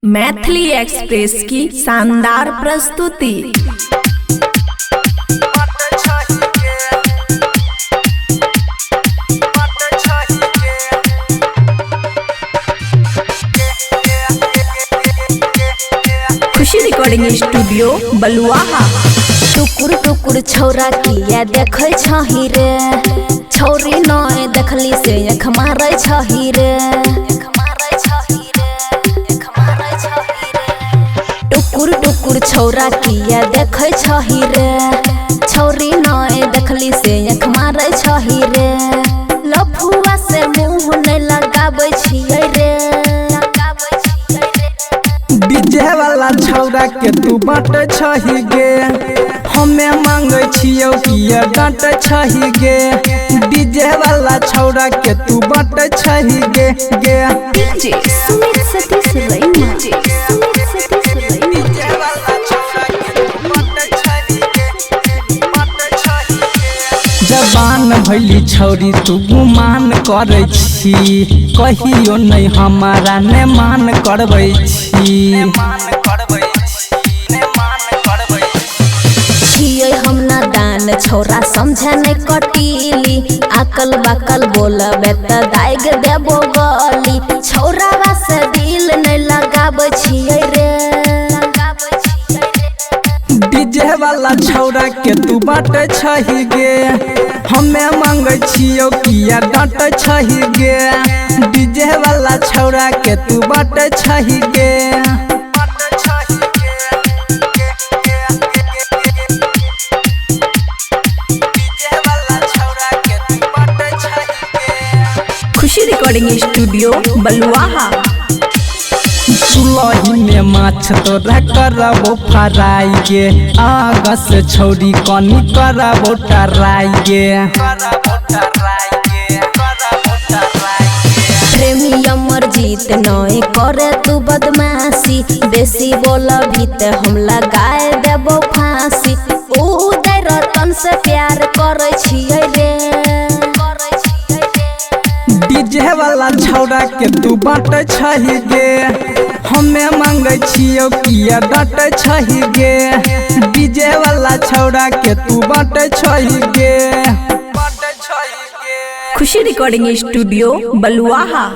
Maithili express की शानदार प्रस्तुति। खुशी रिकॉर्डिंग स्टूडियो बलुआहा। टुकुर टुकुर छौरा किया देखे छही रे, छौरी नय देखली से अख मारै छही रे। टुकुर टुकुर छौरा किया देखे छही रे, छौरी नय देखली से अख मारै छही रे। लफुआ से मुंह नहीं लगाबै छियै रे। डीजे वाला छौरा के तू बाँट छही गे, हमें मांगे छियौ किया डांट छही गे। डीजे वाला छौरा के तू बाँट छही गे गे। डीजे सुमित सतीश रैना, सुमित सतीश रैना। डीजे वाला छौरा के तू बाँट छही गे, बाँट छही गे। जबान भैली छौरी तू गुमान करै छी, कहियो नहीं हमारा ने मान करबै छी। छियै हम ना दान छौरा समझे नहीं कटीली, अकल बकल बोलबे त दाग देबो गली। छौरावा से दिल नहीं लगाबै छियै रे। डीजे वाला छौरा के तू बाँट छही गे, हमें मांगे छियौ किया डांट छही गे। डीजे वाला छौरा के तू बाँट छही गे। खुशी रिकॉर्डिंग स्टूडियो बलुआहा। चुलही में माछ तोरा करबो फ्राई गे, आगा से छौरी कनी करबो टराई गे। प्रेमी अमर जीत नय करे तू बदमाशी, बेसी बोलबी त हम लगाए देबो फांसी। उदय रतन से प्यार करे छियै रे। डीजे वाला छौरा के तू बाँट छही गे, हमें मांगे छियौ किया डांट छही गे। डीजे वाला छौरा के तू बाँट छही गे। खुशी रिकॉर्डिंग स्टूडियो बलुआहा।